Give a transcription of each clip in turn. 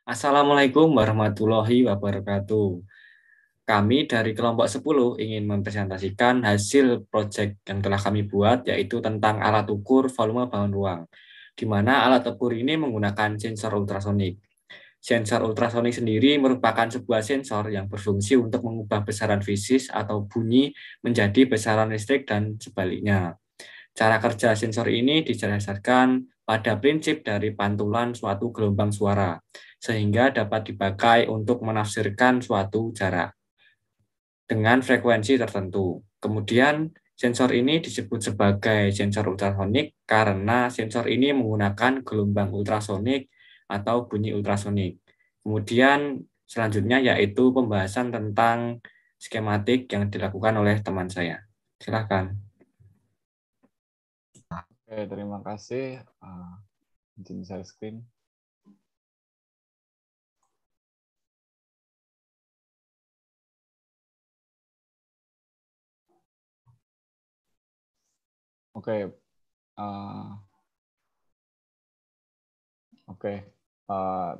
Assalamualaikum warahmatullahi wabarakatuh. Kami dari kelompok 10 ingin mempresentasikan hasil proyek yang telah kami buat, yaitu tentang alat ukur volume balon ruang, di mana alat ukur ini menggunakan sensor ultrasonik. Sensor ultrasonik sendiri merupakan sebuah sensor yang berfungsi untuk mengubah besaran fisik atau bunyi menjadi besaran listrik dan sebaliknya. Cara kerja sensor ini didasarkan pada prinsip dari pantulan suatu gelombang suara, sehingga dapat dipakai untuk menafsirkan suatu jarak dengan frekuensi tertentu. Kemudian, sensor ini disebut sebagai sensor ultrasonik karena sensor ini menggunakan gelombang ultrasonik atau bunyi ultrasonik. Kemudian, selanjutnya yaitu pembahasan tentang skematik yang dilakukan oleh teman saya. Silakan. Oke, terima kasih. Izin share screen. Oke,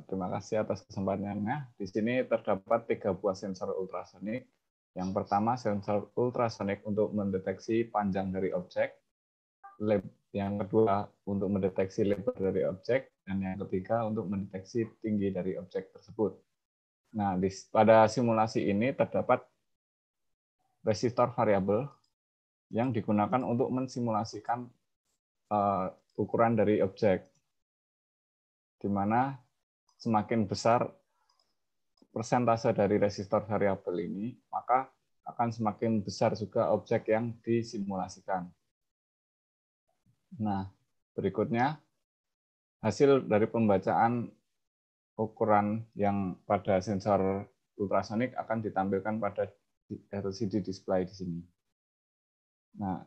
terima kasih atas kesempatannya. Di sini terdapat 3 buah sensor ultrasonik. Yang pertama, sensor ultrasonik untuk mendeteksi panjang dari objek. Yang kedua, untuk mendeteksi lebar dari objek. Dan yang ketiga, untuk mendeteksi tinggi dari objek tersebut. Nah, pada simulasi ini terdapat resistor variabel yang digunakan untuk mensimulasikan ukuran dari objek, di mana semakin besar persentase dari resistor variabel ini, maka akan semakin besar juga objek yang disimulasikan. Nah, berikutnya hasil dari pembacaan ukuran yang pada sensor ultrasonik akan ditampilkan pada LCD display di sini. Nah,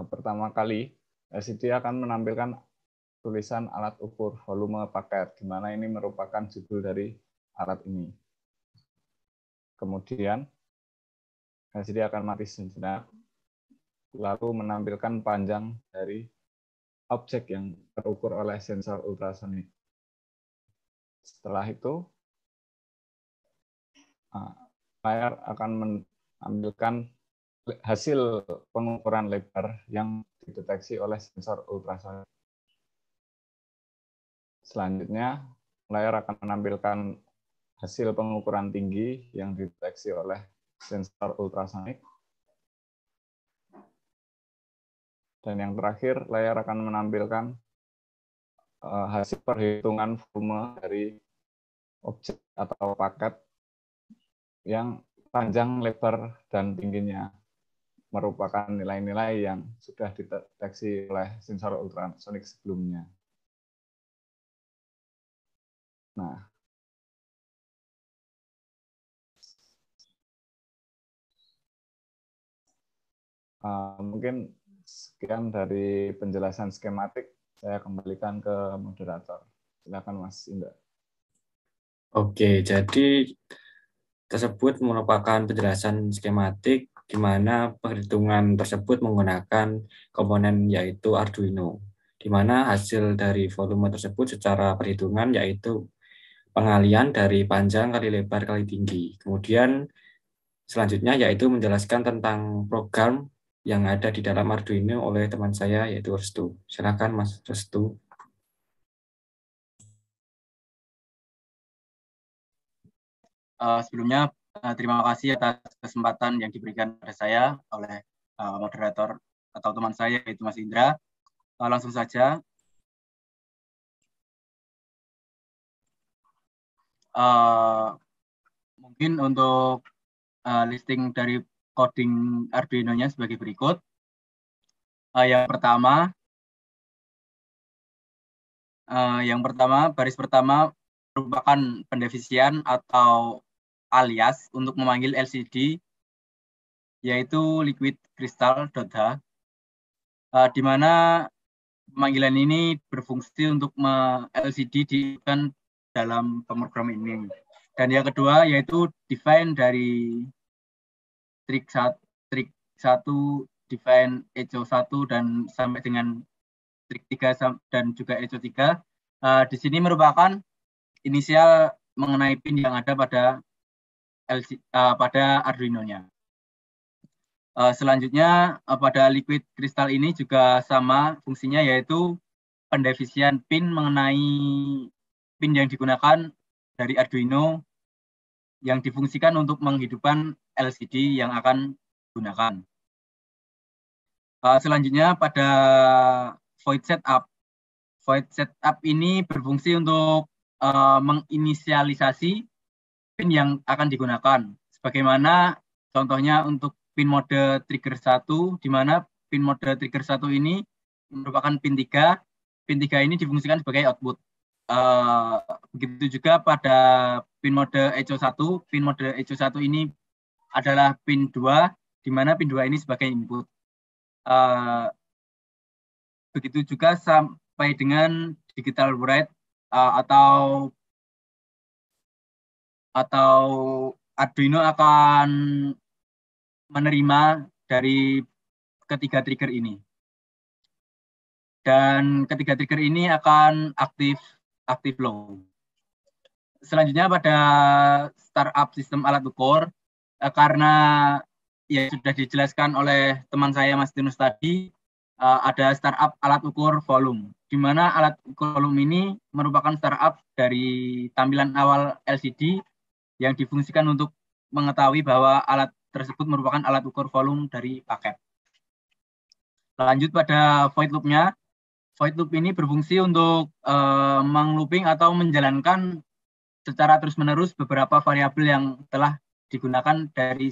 pertama kali LCD akan menampilkan tulisan alat ukur volume paket, di mana ini merupakan judul dari alat ini. Kemudian LCD akan mati sejenak, lalu menampilkan panjang dari objek yang terukur oleh sensor ultrasonik. Setelah itu, layar akan menampilkan hasil pengukuran lebar yang dideteksi oleh sensor ultrasonik. Selanjutnya, layar akan menampilkan hasil pengukuran tinggi yang dideteksi oleh sensor ultrasonik. Dan yang terakhir, layar akan menampilkan hasil perhitungan volume dari objek atau paket yang panjang, lebar, dan tingginya merupakan nilai-nilai yang sudah dideteksi oleh sensor ultrasonik sebelumnya. Nah, mungkin sekian dari penjelasan skematik. Saya kembalikan ke moderator. Silakan Mas Indra. Oke, jadi tersebut merupakan penjelasan skematik di mana perhitungan tersebut menggunakan komponen yaitu Arduino, di mana hasil dari volume tersebut secara perhitungan yaitu pengalian dari panjang kali lebar kali tinggi. Kemudian selanjutnya yaitu menjelaskan tentang program yang ada di dalam Arduino oleh teman saya yaitu Restu. Silakan Mas Restu. Sebelumnya terima kasih atas kesempatan yang diberikan pada saya oleh moderator atau teman saya yaitu Mas Indra. Langsung saja. Mungkin untuk listing dari coding Arduino-nya sebagai berikut. Yang pertama, baris pertama merupakan pendefisian atau alias untuk memanggil LCD, yaitu liquid crystal.h, di mana pemanggilan ini berfungsi untuk LCD diikutkan dalam pemrogram ini. Dan yang kedua yaitu define dari trik 1, define echo 1 dan sampai dengan trik 3 dan juga echo 3. Di sini merupakan inisial mengenai pin yang ada pada Arduino-nya. Selanjutnya pada liquid crystal ini juga sama fungsinya, yaitu pendefisian pin mengenai pin yang digunakan dari Arduino yang difungsikan untuk menghidupkan LCD yang akan digunakan. Selanjutnya pada void setup. Void setup ini berfungsi untuk menginisialisasi pin yang akan digunakan. Sebagaimana contohnya untuk pin mode trigger 1, di mana pin mode trigger 1 ini merupakan pin 3. Pin 3 ini difungsikan sebagai output. Begitu juga pada pin mode echo 1. Pin mode echo 1 ini adalah pin 2, di mana pin 2 ini sebagai input. Begitu juga sampai dengan digital write atau Arduino akan menerima dari ketiga trigger ini. Dan ketiga trigger ini akan aktif low. Selanjutnya pada startup sistem alat ukur, karena ya sudah dijelaskan oleh teman saya Mas Tinus tadi, ada startup alat ukur volume, di mana alat ukur volume ini merupakan startup dari tampilan awal LCD yang difungsikan untuk mengetahui bahwa alat tersebut merupakan alat ukur volume dari paket. Lanjut pada void loop-nya. Void loop ini berfungsi untuk menglooping atau menjalankan secara terus-menerus beberapa variabel yang telah digunakan dari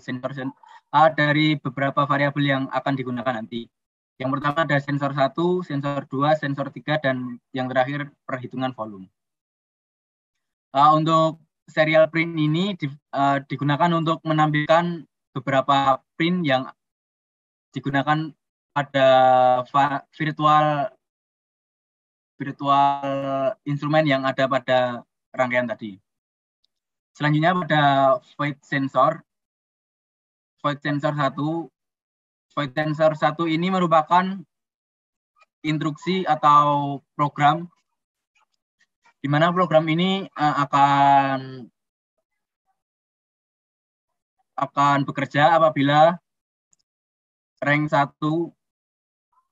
dari beberapa variabel yang akan digunakan nanti. Yang pertama ada sensor 1, sensor 2, sensor 3, dan yang terakhir perhitungan volume. Untuk serial print ini digunakan untuk menampilkan beberapa print yang digunakan pada virtual instrumen yang ada pada rangkaian tadi. Selanjutnya pada void sensor. Void sensor 1. Void sensor 1 ini merupakan instruksi atau program di mana program ini akan bekerja apabila rank 1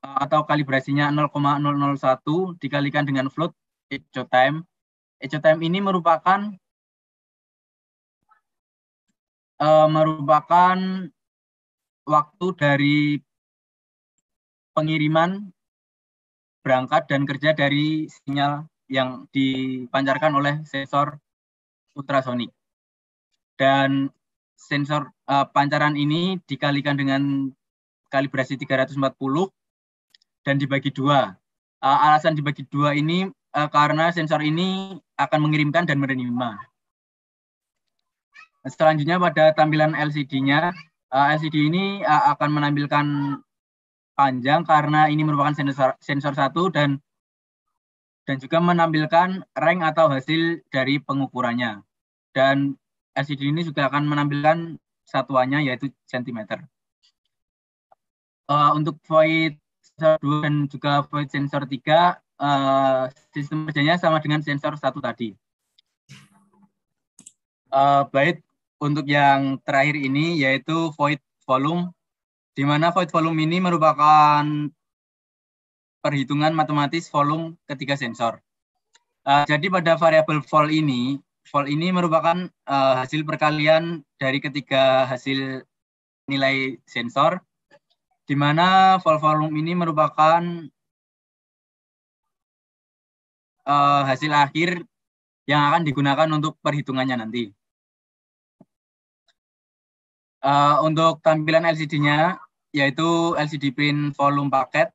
atau kalibrasinya 0,001 dikalikan dengan float echo time. Echo time ini merupakan waktu dari pengiriman berangkat dan kerja dari sinyal yang dipancarkan oleh sensor ultrasonik. Dan sensor pancaran ini dikalikan dengan kalibrasi 340 dan dibagi 2. Alasan dibagi 2 ini karena sensor ini akan mengirimkan dan menerima. Selanjutnya pada tampilan LCD-nya, LCD ini akan menampilkan panjang karena ini merupakan sensor 1 dan juga menampilkan rank atau hasil dari pengukurannya. Dan LCD ini juga akan menampilkan satuannya yaitu cm. Untuk void sensor 2 dan juga void sensor 3, sistem kerjanya sama dengan sensor 1 tadi. Baik, untuk yang terakhir ini yaitu void volume, di mana void volume ini merupakan perhitungan matematis volume ketiga sensor. Jadi pada variabel vol ini merupakan hasil perkalian dari ketiga hasil nilai sensor, di mana vol volume ini merupakan hasil akhir yang akan digunakan untuk perhitungannya nanti. Untuk tampilan LCD-nya yaitu LCD print volume paket,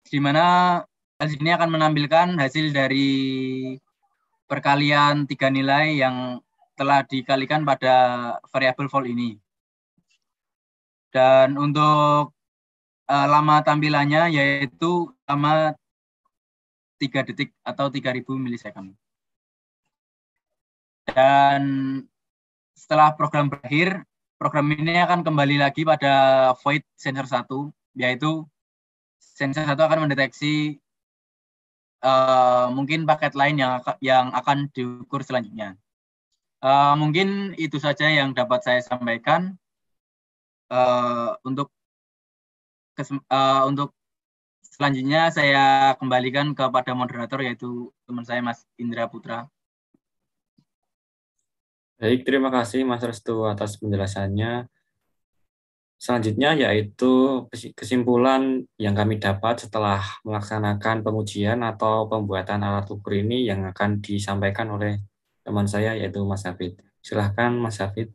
di mana LCD ini akan menampilkan hasil dari perkalian 3 nilai yang telah dikalikan pada variabel vol ini. Dan untuk lama tampilannya yaitu lama 3 detik atau 3000 milisecond. Dan setelah program berakhir, program ini akan kembali lagi pada void sensor 1, yaitu sensor 1 akan mendeteksi mungkin paket lain yang akan diukur selanjutnya. Mungkin itu saja yang dapat saya sampaikan. Untuk selanjutnya saya kembalikan kepada moderator, yaitu teman saya Mas Indra Putra. Baik, terima kasih Mas Restu atas penjelasannya. Selanjutnya yaitu kesimpulan yang kami dapat setelah melaksanakan pengujian atau pembuatan alat ukur ini yang akan disampaikan oleh teman saya yaitu Mas Hafid. Silahkan Mas Hafid.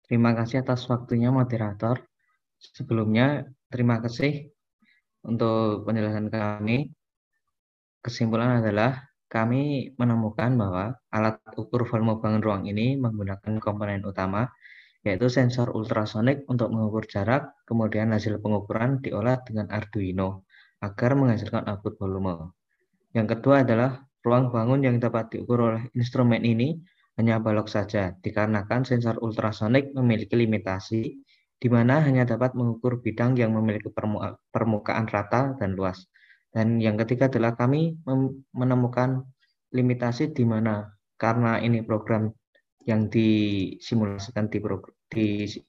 Terima kasih atas waktunya moderator. Sebelumnya terima kasih untuk penjelasan kami. Kesimpulan adalah kami menemukan bahwa alat ukur volume bangun ruang ini menggunakan komponen utama, yaitu sensor ultrasonik untuk mengukur jarak, kemudian hasil pengukuran diolah dengan Arduino agar menghasilkan output volume. Yang kedua adalah ruang bangun yang dapat diukur oleh instrumen ini hanya balok saja, dikarenakan sensor ultrasonik memiliki limitasi, di mana hanya dapat mengukur bidang yang memiliki permukaan rata dan luas. Dan yang ketiga adalah kami menemukan limitasi di mana karena ini program yang disimulasikan di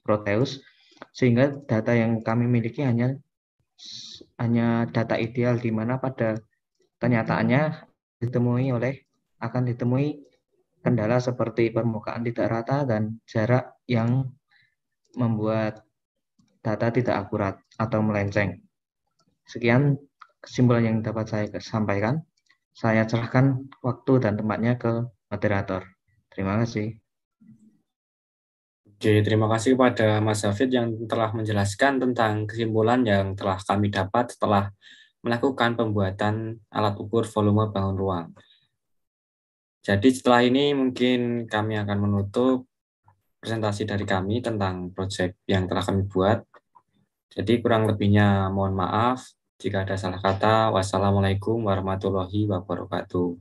Proteus, sehingga data yang kami miliki hanya data ideal, di mana pada kenyataannya akan ditemui kendala seperti permukaan tidak rata dan jarak yang membuat data tidak akurat atau melenceng. Sekian kesimpulan yang dapat saya sampaikan. Saya serahkan waktu dan tempatnya ke moderator. Terima kasih. Oke, terima kasih kepada Mas Hafid yang telah menjelaskan tentang kesimpulan yang telah kami dapat setelah melakukan pembuatan alat ukur volume bangun ruang. Jadi setelah ini mungkin kami akan menutup presentasi dari kami tentang proyek yang telah kami buat. Jadi kurang lebihnya mohon maaf jika ada salah kata. Wassalamualaikum warahmatullahi wabarakatuh.